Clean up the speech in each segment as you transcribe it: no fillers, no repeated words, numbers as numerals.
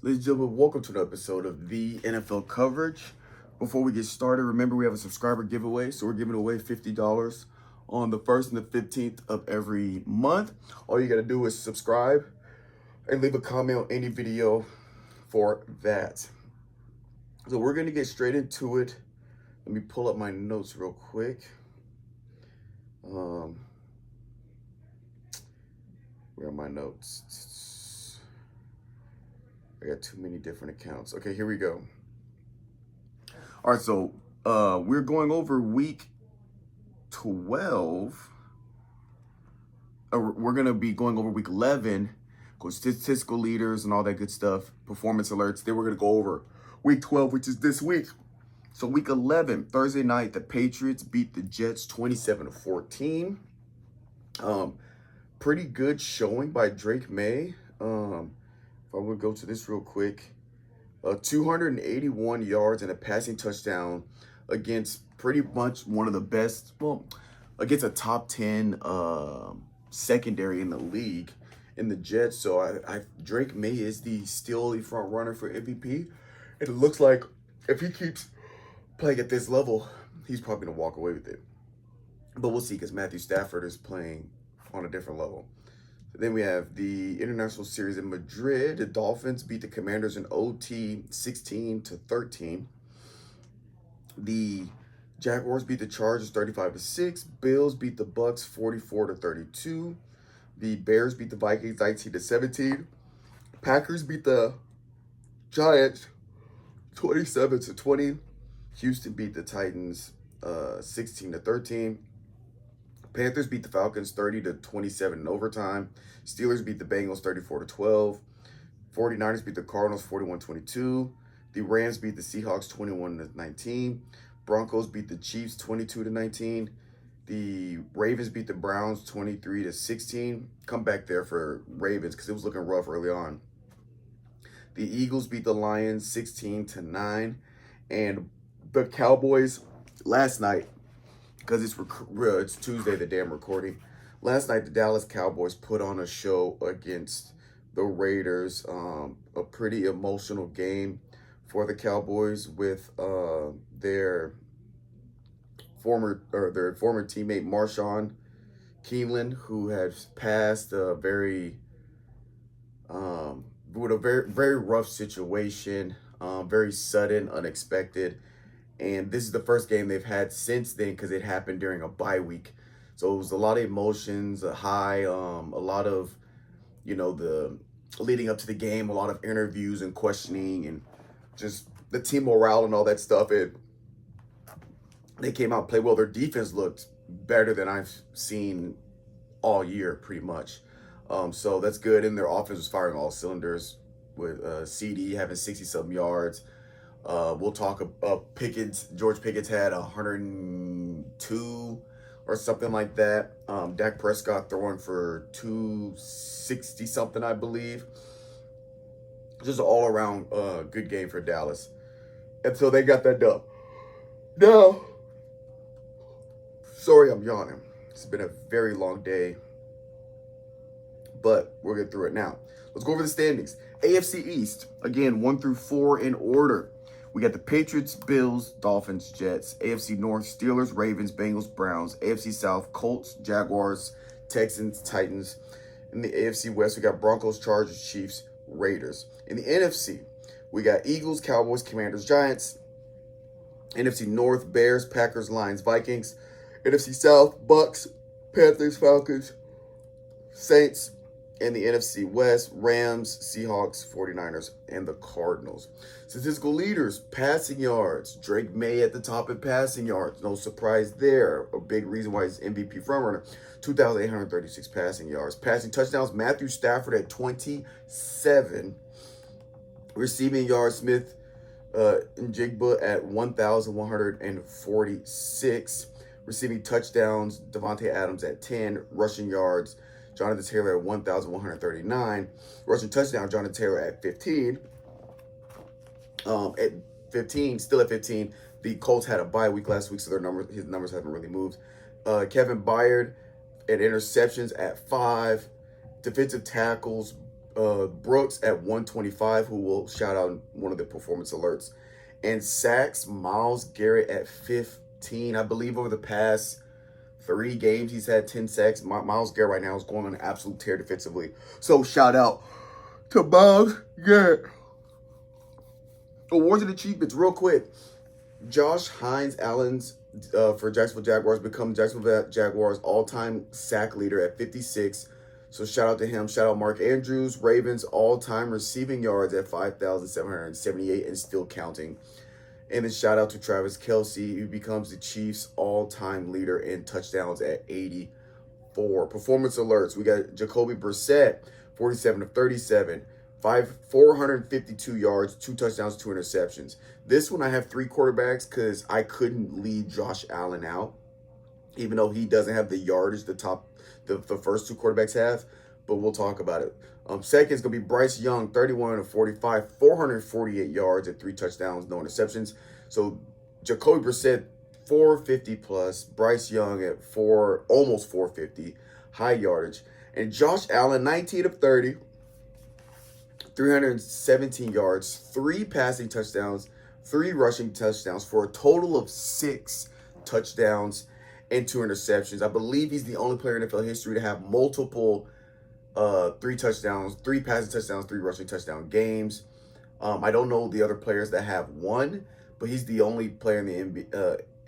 Ladies and gentlemen, welcome to another episode of the NFL coverage. Before we get started, remember we have a subscriber giveaway, so we're giving away $50 on the 1st and the 15th of every month. All you got to do is subscribe and leave a comment on any video for that. So we're going to get straight into it. Let me pull up my notes real quick. Where are my notes? I got too many different accounts. Okay, here we go. All right, so we're going over week 12. We're going to be going over week 11, statistical leaders and all that good stuff, performance alerts. Then we're going to go over week 12, which is this week. So week 11, Thursday night, the Patriots beat the Jets 27-14. Pretty good showing by Drake May. If I would go to this real quick, 281 yards and a passing touchdown against pretty much one of the best, against a top 10 secondary in the league in the Jets. So Drake May is still the front runner for MVP. And it looks like if he keeps playing at this level, he's probably going to walk away with it. But we'll see, because Matthew Stafford is playing on a different level. Then we have the International Series in Madrid. The Dolphins beat the Commanders in OT 16-13. The Jaguars beat the Chargers 35-6. Bills beat the Bucks 44-32. The Bears beat the Vikings 19-17. Packers beat the Giants 27-20. Houston beat the Titans 16-13. Panthers beat the Falcons 30-27 in overtime. Steelers beat the Bengals 34-12. 49ers beat the Cardinals 41-22. The Rams beat the Seahawks 21-19. Broncos beat the Chiefs 22-19. The Ravens beat the Browns 23-16. Come back there for Ravens because it was looking rough early on. The Eagles beat the Lions 16-9. And the Cowboys last night, because it's Tuesday, the day I'm recording. Last night, the Dallas Cowboys put on a show against the Raiders. A pretty emotional game for the Cowboys with their former teammate Marshawn Keeneland, who had passed with a very, very rough situation, very sudden, unexpected. And this is the first game they've had since then, because it happened during a bye week. So it was a lot of emotions, a high, a lot of, the leading up to the game, a lot of interviews and questioning and just the team morale and all that stuff. They came out and played well. Their defense looked better than I've seen all year, pretty much. So that's good. And their offense was firing all cylinders with CD having 60-something yards. We'll talk about Pickens. George Pickens had 102 or something like that. Dak Prescott throwing for 260-something, I believe. Just an all-around good game for Dallas. And so they got that dub. Now, sorry I'm yawning. It's been a very long day, but we'll get through it now. Let's go over the standings. AFC East, again, 1 through 4 in order. We got the Patriots, Bills, Dolphins, Jets. AFC North, Steelers, Ravens, Bengals, Browns. AFC South, Colts, Jaguars, Texans, Titans. In the AFC West, we got Broncos, Chargers, Chiefs, Raiders. In the NFC, we got Eagles, Cowboys, Commanders, Giants. NFC North, Bears, Packers, Lions, Vikings. NFC South, Bucks, Panthers, Falcons, Saints. In the NFC West, Rams, Seahawks, 49ers, and the Cardinals. Statistical leaders, passing yards. Drake May at the top in passing yards. No surprise there. A big reason why he's MVP frontrunner. 2,836 passing yards. Passing touchdowns, Matthew Stafford at 27. Receiving yards, Smith and Jigba at 1,146. Receiving touchdowns, Devontae Adams at 10. Rushing yards, Jonathan Taylor at 1,139. Rushing touchdown, Jonathan Taylor at 15. Still at 15. The Colts had a bye week last week, so his numbers haven't really moved. Kevin Byard at interceptions at 5. Defensive tackles, Brooks at 125, who will shout out in one of the performance alerts. And sacks, Myles Garrett at 15. I believe over the past 3 games, he's had 10 sacks. Myles Garrett right now is going on an absolute tear defensively. So shout out to Myles Garrett. Awards and achievements, real quick. Josh Allen's for Jacksonville Jaguars become Jacksonville Jaguars all-time sack leader at 56. So shout out to him. Shout out Mark Andrews, Ravens all-time receiving yards at 5,778 and still counting. And then shout out to Travis Kelce, who becomes the Chiefs all-time leader in touchdowns at 84. Performance alerts. We got Jacoby Brissett, 47 of 37. 452 yards, 2 touchdowns, 2 interceptions. This one I have 3 quarterbacks because I couldn't leave Josh Allen out, even though he doesn't have the yardage the first 2 quarterbacks have, but we'll talk about it. Second is going to be Bryce Young, 31 of 45, 448 yards and 3 touchdowns, no interceptions. So Jacoby Brissett, 450 plus, Bryce Young at almost 450, high yardage. And Josh Allen, 19 of 30. 317 yards, 3 passing touchdowns, 3 rushing touchdowns for a total of 6 touchdowns and 2 interceptions. I believe he's the only player in NFL history to have multiple 3 touchdowns, 3 passing touchdowns, 3 rushing touchdown games. I don't know the other players that have 1, but he's the only player in the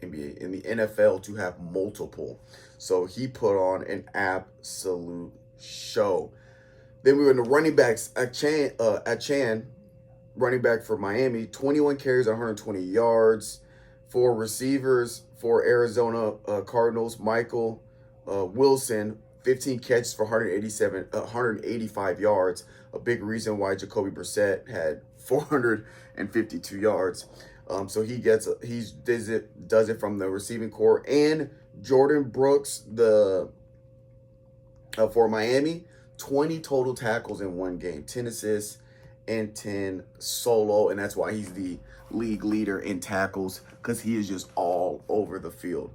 NBA, in the NFL to have multiple. So he put on an absolute show. Then we were in the running backs. Chan, running back for Miami, 21 carries, 120 yards. For receivers for Arizona Cardinals, Michael Wilson, 15 catches for 185 yards. A big reason why Jacoby Brissett had 452 yards. So he does it from the receiving core. And Jordan Brooks, for Miami, 20 total tackles in 1 game, 10 assists and 10 solo, and that's why he's the league leader in tackles, because he is just all over the field.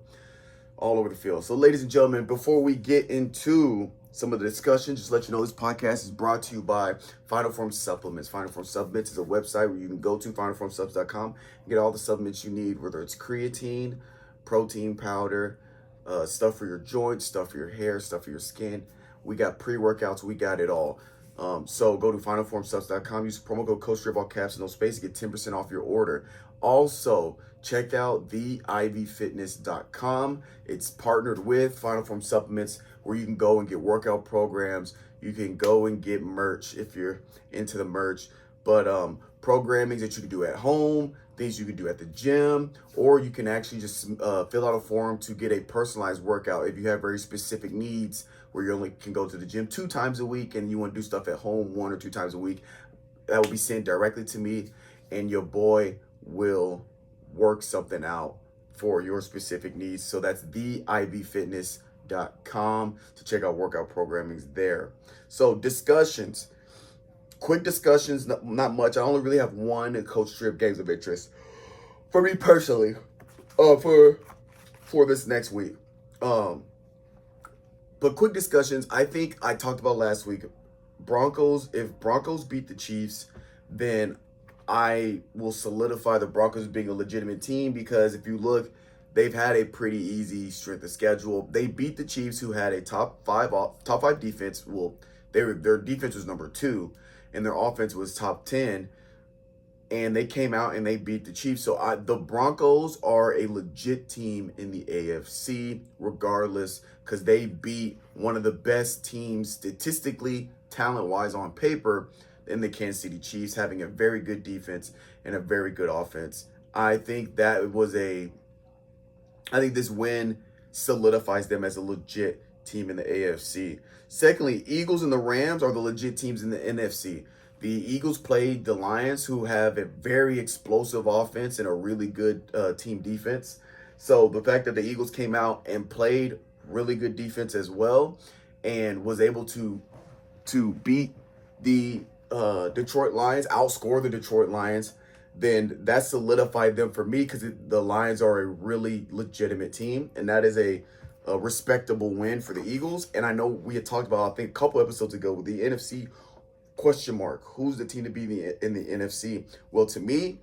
So ladies and gentlemen, before we get into some of the discussion, just let you know this podcast is brought to you by Final Form Supplements. Final Form Supplements is a website where you can go to finalformsubs.com and get all the supplements you need, whether it's creatine, protein powder, stuff for your joints, stuff for your hair, stuff for your skin. We got pre-workouts. We got it all. So go to finalformsubs.com. Use promo code CoachStrib, all caps, no space, to get 10% off your order. Also, check out theivfitness.com. It's partnered with Final Form Supplements, where you can go and get workout programs. You can go and get merch if you're into the merch. But programming that you can do at home, things you can do at the gym, or you can actually just fill out a form to get a personalized workout if you have very specific needs, where you only can go to the gym 2 times a week and you want to do stuff at home 1 or 2 times a week. That will be sent directly to me, and your boy will work something out for your specific needs. So that's theivfitness.com to check out workout programming there. So discussions, quick discussions, not much. I only really have one Coach Strib games of interest for me personally, for this next week. But quick discussions, I think I talked about last week. If Broncos beat the Chiefs, then I will solidify the Broncos being a legitimate team, because if you look, they've had a pretty easy strength of schedule. They beat the Chiefs, who had a top five defense. Well, their defense was number 2, and their offense was top 10. And they came out and they beat the Chiefs. So the Broncos are a legit team in the AFC, regardless, because they beat one of the best teams statistically, talent-wise on paper, in the Kansas City Chiefs, having a very good defense and a very good offense. I think this win solidifies them as a legit team in the AFC. Secondly, Eagles and the Rams are the legit teams in the NFC. The Eagles played the Lions, who have a very explosive offense and a really good team defense. So the fact that the Eagles came out and played really good defense as well, and was able to beat the Detroit Lions, outscore the Detroit Lions, then that solidified them for me, because the Lions are a really legitimate team, and that is a respectable win for the Eagles. And I know we had talked about, I think, a couple episodes ago, with the NFC question mark. Who's the team to be in the NFC? Well, to me,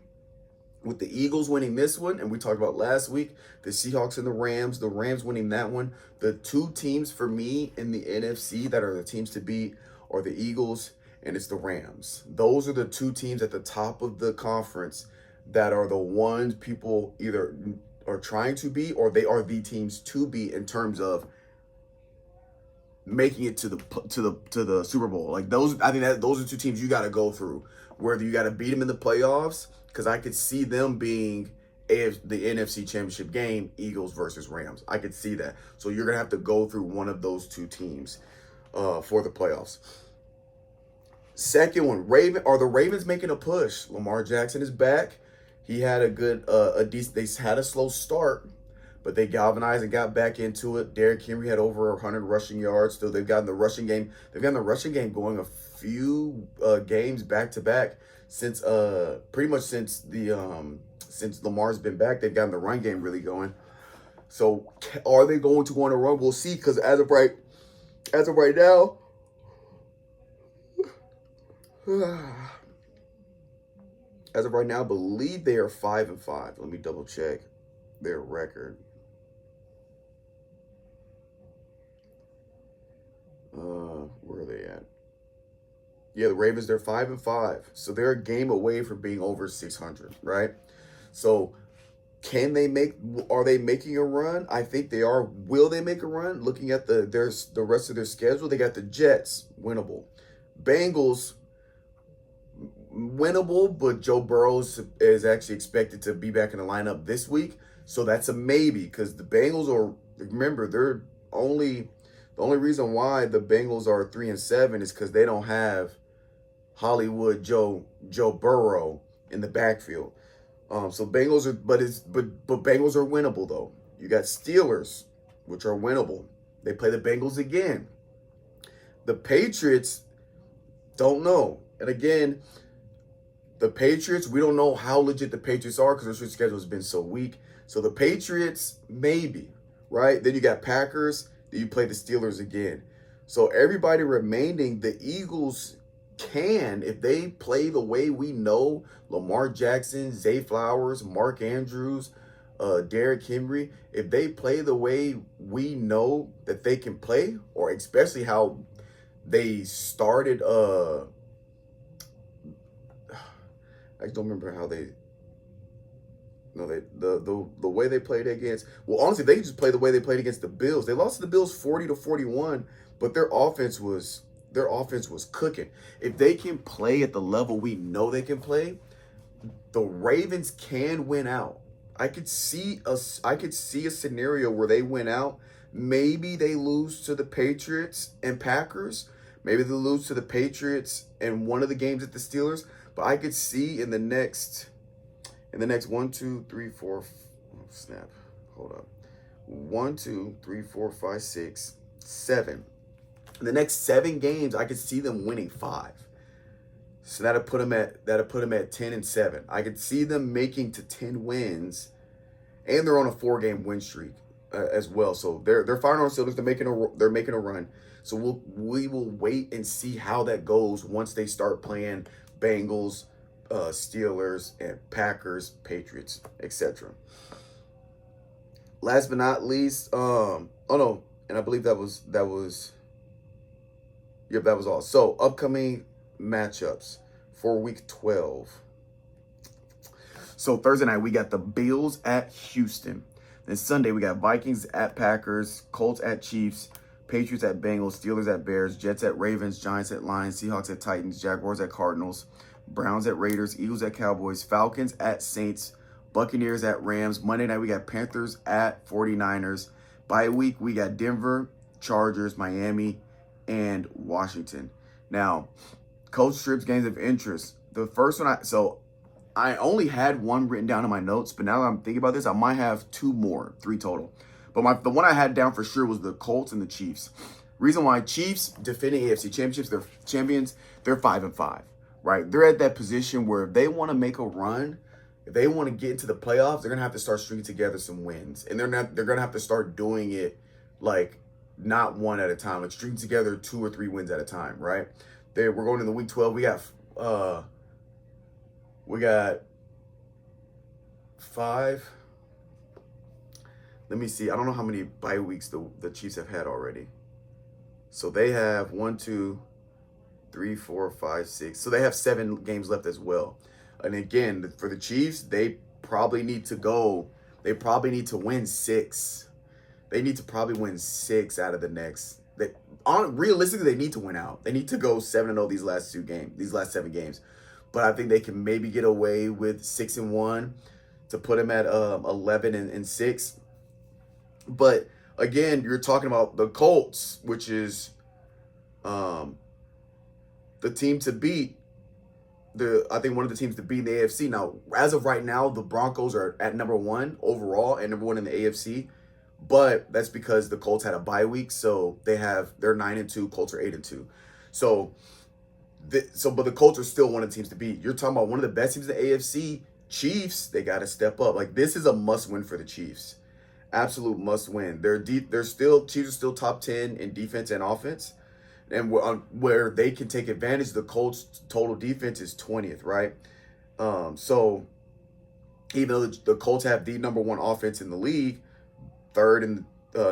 with the Eagles winning this one, and we talked about last week, the Seahawks and the Rams winning that one. The two teams for me in the NFC that are the teams to beat are the Eagles and it's the Rams. Those are the two teams at the top of the conference that are the ones people either are trying to beat or they are the teams to beat in terms of making it to the Super Bowl. Like those, I think that those are two teams you got to go through. Whether you got to beat them in the playoffs, because I could see them being the NFC Championship game, Eagles versus Rams. I could see that. So you're gonna have to go through one of those two teams for the playoffs. Second one, the Ravens making a push? Lamar Jackson is back. He had they had a slow start, but they galvanized and got back into it. Derrick Henry had over 100 rushing yards. Still, they've gotten the rushing game. They've gotten the rushing game going a few games back to back since pretty much since Lamar's been back. They've gotten the run game really going. So, are they going to want to run? We'll see. Because as of right now. As of right now, I believe they are 5-5. Let me double check their record. Where are they at? Yeah, the Ravens, they're 5-5. So they're a game away from being over 600, right? So are they making a run? I think they are. Will they make a run? Looking at the rest of their schedule, they got the Jets, winnable. Bengals, winnable, but Joe Burrow is actually expected to be back in the lineup this week. So that's a maybe because the Bengals remember, the only reason why the Bengals are 3-7 is because they don't have Hollywood Joe Burrow in the backfield. So Bengals are, but Bengals are winnable though. You got Steelers, which are winnable. They play the Bengals again. The Patriots, don't know. And again, the Patriots, we don't know how legit the Patriots are because their schedule has been so weak. So the Patriots, maybe, right? Then you got Packers. Then you play the Steelers again. So everybody remaining, the Eagles can, if they play the way we know, Lamar Jackson, Zay Flowers, Mark Andrews, Derrick Henry, if they play the way we know that they can play, or especially how they started, I don't remember how they, no, the way they played against, well, honestly, they just play the way they played against the Bills. They lost to the Bills 40-41, but their offense was cooking. If they can play at the level we know they can play, the Ravens can win out. I could see a scenario where they win out. Maybe they lose to the Patriots and Packers. Maybe they lose to the Patriots and one of the games at the Steelers. But I could see in the next 1, 2, 3, 4, snap. Hold up. 1, 2, 3, 4, 5, 6, 7. In the next 7 games, I could see them winning 5. So that'll put them at 10-7. I could see them making to 10 wins, and they're on a 4-game win streak as well. So they're firing on cylinders. They're making a run. So we will wait and see how that goes once they start playing Bengals, Steelers, and Packers, Patriots, etc. Last but not least, and I believe that was all. So upcoming matchups for week 12. So Thursday night, we got the Bills at Houston. Then Sunday, we got Vikings at Packers, Colts at Chiefs, Patriots at Bengals, Steelers at Bears, Jets at Ravens, Giants at Lions, Seahawks at Titans, Jaguars at Cardinals, Browns at Raiders, Eagles at Cowboys, Falcons at Saints, Buccaneers at Rams. Monday night, we got Panthers at 49ers. Bye week, we got Denver, Chargers, Miami, and Washington. Now, Coach Strib's games of interest. The first one, I only had one written down in my notes, but now that I'm thinking about this, I might have 3 total. But the one I had down for sure was the Colts and the Chiefs. Reason why: Chiefs defending AFC championships, they're champions. They're 5-5, right? They're at that position where if they want to make a run, if they want to get into the playoffs, they're gonna have to start stringing together some wins, and they're gonna have to start doing it like not one at a time, like string together 2 or 3 wins at a time, right? We're going into week 12. We got 5. Let me see. I don't know how many bye weeks the Chiefs have had already. So they have 1, 2, 3, 4, 5, 6. So they have 7 games left as well. And again, for the Chiefs, they probably need to win 6. They need to probably win 6 out of the next. Realistically, they need to win out. They need to go 7-0 these last 7 games. But I think they can maybe get away with 6-1 to put them at 11-6. But again, you're talking about the Colts, which is the team to beat. I think one of the teams to beat in the AFC. Now, as of right now, the Broncos are at number 1 overall and number 1 in the AFC. But that's because the Colts had a bye week, so they're 9-2. Colts are 8-2. But the Colts are still one of the teams to beat. You're talking about one of the best teams in the AFC, Chiefs. They got to step up. Like, this is a must-win for the Chiefs. Absolute must-win. Chiefs are still top 10 in defense and offense, and where they can take advantage. The Colts' total defense is 20th, right? So even though the Colts have the number 1 offense in the league, 3rd in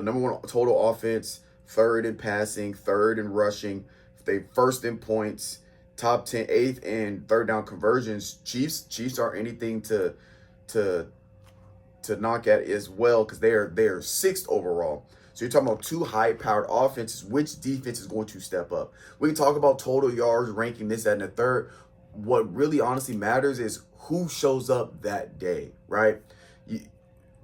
number 1 total offense, 3rd in passing, 3rd in rushing, they 1st in points, top 10, 8th in 3rd down conversions. Chiefs aren't anything to knock at as well, because they are 6th overall. So you're talking about 2 high-powered offenses. Which defense is going to step up? We can talk about total yards, ranking this, that, and the third. What really honestly matters is who shows up that day, right?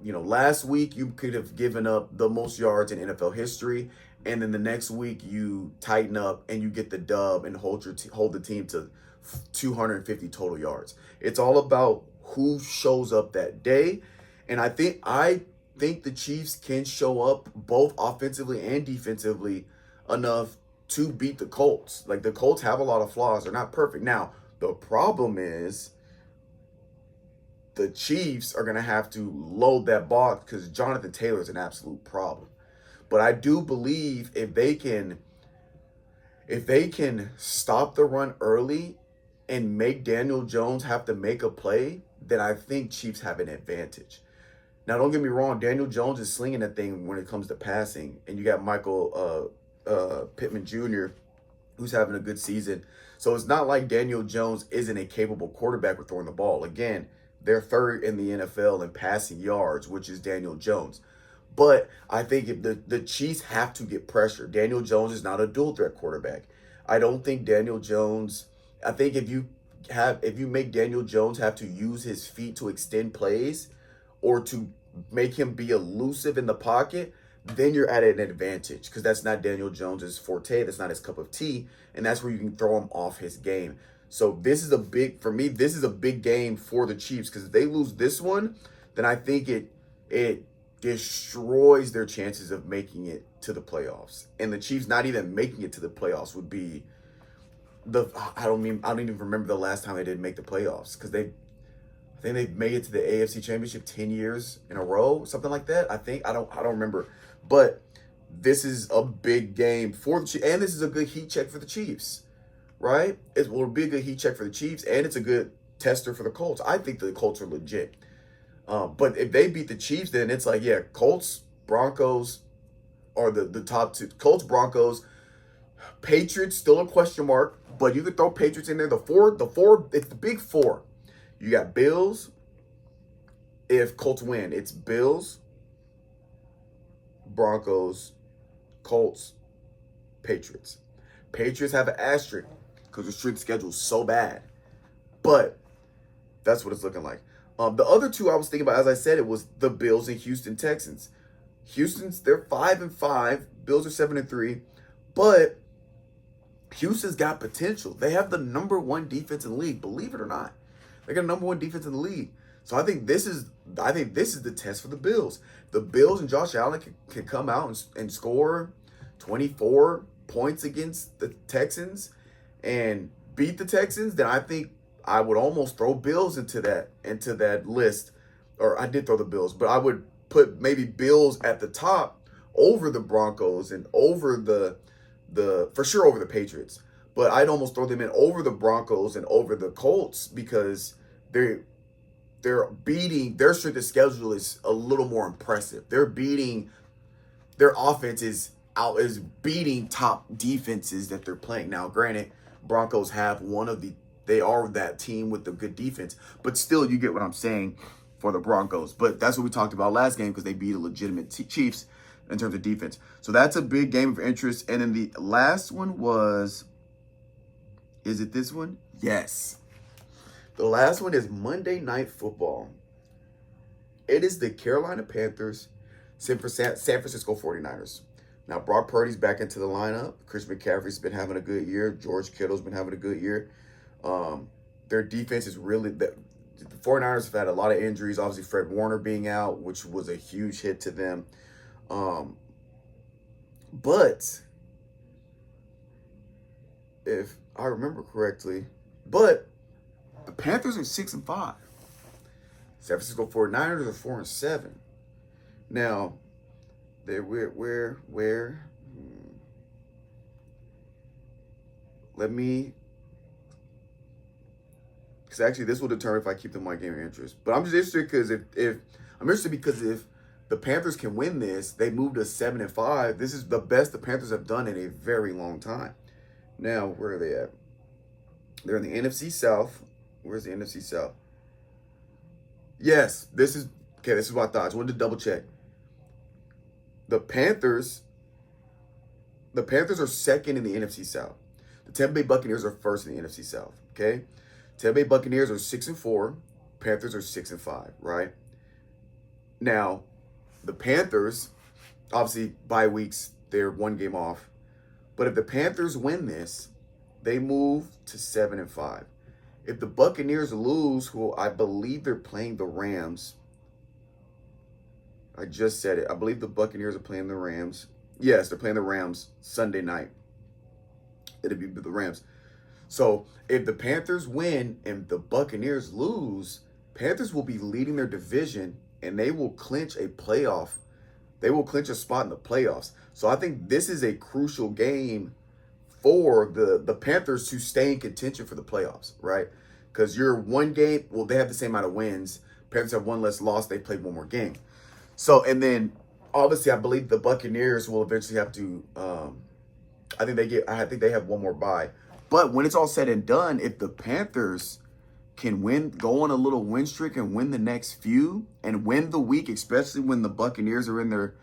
Last week you could have given up the most yards in NFL history, and then the next week you tighten up and you get the dub and hold the team to 250 total yards. It's all about who shows up that day. And I think the Chiefs can show up both offensively and defensively enough to beat the Colts. Like, the Colts have a lot of flaws. They're not perfect. Now, the problem is the Chiefs are going to have to load that box because Jonathan Taylor is an absolute problem. But I do believe if they can stop the run early and make Daniel Jones have to make a play, then I think Chiefs have an advantage. Now, don't get me wrong. Daniel Jones is slinging that thing when it comes to passing. And you got Michael Pittman Jr., who's having a good season. So it's not like Daniel Jones isn't a capable quarterback with throwing the ball. Again, they're 3rd in the NFL in passing yards, which is Daniel Jones. But I think if the Chiefs have to get pressure, Daniel Jones is not a dual threat quarterback. I don't think Daniel Jones, I think if you make Daniel Jones have to use his feet to extend plays, or to make him be elusive in the pocket, then you're at an advantage, because that's not Daniel Jones's forte. That's not his cup of tea, and that's where you can throw him off his game. So this is a big game for the Chiefs, because if they lose this one, then I think it destroys their chances of making it to the playoffs. And the Chiefs not even making it to the playoffs would be I don't even remember the last time they didn't make the playoffs, because I think they've made it to the AFC Championship 10 years in a row, something like that. I don't remember. But this is a big game for the Chiefs, and this is a good heat check for the Chiefs, right? It will be a good heat check for the Chiefs, and it's a good tester for the Colts. I think the Colts are legit. But if they beat the Chiefs, then it's like, yeah, Colts, Broncos are the top 2. Colts, Broncos, Patriots, still a question mark, but you could throw Patriots in there. The four, it's the big 4. You got Bills. If Colts win, it's Bills, Broncos, Colts, Patriots. Patriots have an asterisk because the strength schedule is so bad. But that's what it's looking like. The other 2 I was thinking about, as I said, it was the Bills and Houston Texans. They're 5-5. Bills are 7-3. But Houston's got potential. They have the number 1 defense in the league, believe it or not. They got number 1 defense in the league. So I think this is the test for the Bills. The Bills and Josh Allen can come out and score 24 points against the Texans and beat the Texans. Then I think I would almost throw Bills into that list. Or I did throw the Bills, but I would put maybe Bills at the top over the Broncos and over for sure over the Patriots. but I'd almost throw them in over the Broncos and over the Colts because they're beating their strength of schedule is a little more impressive. Their offense is beating top defenses that they're playing. Now, granted, Broncos have they are that team with the good defense, but still, you get what I'm saying for the Broncos. But that's what we talked about last game because they beat a legitimate Chiefs in terms of defense. So that's a big game of interest. And then the last one is it this one? Yes. The last one is Monday Night Football. It is the Carolina Panthers, San Francisco 49ers. Now, Brock Purdy's back into the lineup. Chris McCaffrey's been having a good year. George Kittle's been having a good year. Their defense is really... The 49ers have had a lot of injuries. Obviously, Fred Warner being out, which was a huge hit to them. But if I remember correctly, the Panthers are 6-5. San Francisco 49ers are 4-7. Now, where? Let me, because actually this will determine if I keep them my game of interest. But I'm just interested because if the Panthers can win this, they move to 7-5. This is the best the Panthers have done in a very long time. Now, where are they at? They're in the NFC South. Where's the NFC South? Yes, this is what I thought. I just wanted to double check. The Panthers are second in the NFC South. The Tampa Bay Buccaneers are first in the NFC South. Okay? Tampa Bay Buccaneers are 6-4. Panthers are 6-5, right? Now, the Panthers, obviously, bye weeks, they're one game off. But if the Panthers win this, they move to 7-5. If the Buccaneers lose, who I believe they're playing the Rams. I just said it. I believe the Buccaneers are playing the Rams. Yes, they're playing the Rams Sunday night. It'll be the Rams. So if the Panthers win and the Buccaneers lose, Panthers will be leading their division and they will clinch a playoff. They will clinch a spot in the playoffs. So I think this is a crucial game for the Panthers to stay in contention for the playoffs, right? Because you're one game, well, they have the same amount of wins. Panthers have one less loss. They played one more game. So, and then obviously I believe the Buccaneers will eventually have to, I think they have one more bye. But when it's all said and done, if the Panthers can go on a little win streak and win the next few and win the week, especially when the Buccaneers are in their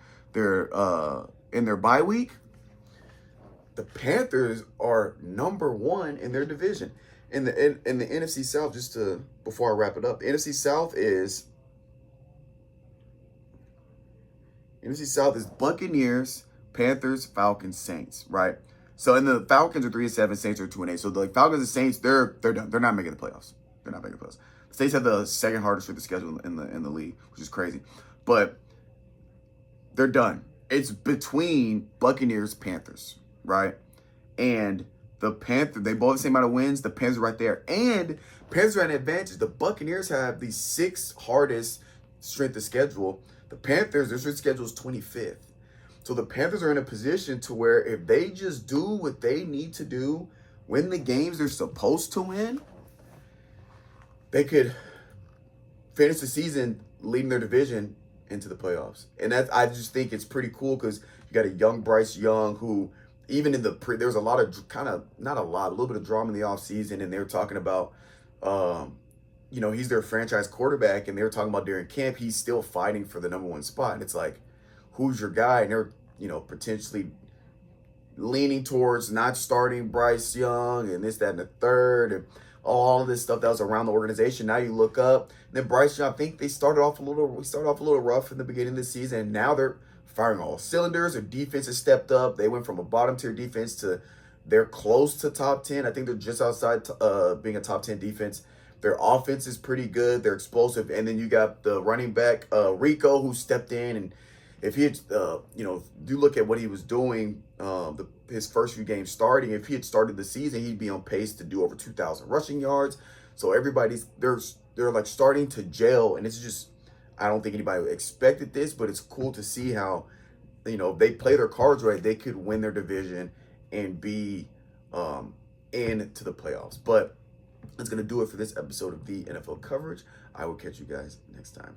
bye week, the Panthers are number one in their division. In the NFC South, before I wrap it up, the NFC South is Buccaneers, Panthers, Falcons, Saints, right? So, and the Falcons are 3-7, Saints are 2-8. So the Falcons and Saints, they're done. They're not making the playoffs. The Saints have the second hardest for the schedule in the league, which is crazy. But they're done. It's between Buccaneers, Panthers, right? And the Panthers, they both have the same amount of wins. The Panthers are right there. And Panthers are at an advantage. The Buccaneers have the sixth hardest strength of schedule. The Panthers, their strength schedule is 25th. So the Panthers are in a position to where if they just do what they need to do, win the games they're supposed to win, they could finish the season leading their division into the playoffs. And I just think it's pretty cool because you got a young Bryce Young who, even in there was a lot of a little bit of drama in the offseason, and they were talking about, he's their franchise quarterback, and they were talking about during camp, he's still fighting for the number one spot. And it's like, who's your guy? And they're, potentially leaning towards not starting Bryce Young and this, that, and the third, and all of this stuff that was around the organization. Now you look up, and then Bryce Young, I think we started off a little rough in the beginning of the season, and now they're firing all cylinders. Their defense has stepped up. They went from a bottom tier defense to they're close to top 10. I think they're just outside being a top 10 defense. Their offense is pretty good. They're explosive. And then you got the running back, Rico, who stepped in. And if he had, do look at what he was doing his first few games starting, if he had started the season, he'd be on pace to do over 2,000 rushing yards. So they're like starting to gel. And it's just, I don't think anybody expected this, but it's cool to see how, they play their cards right. They could win their division and be into the playoffs. But that's going to do it for this episode of the NFL coverage. I will catch you guys next time.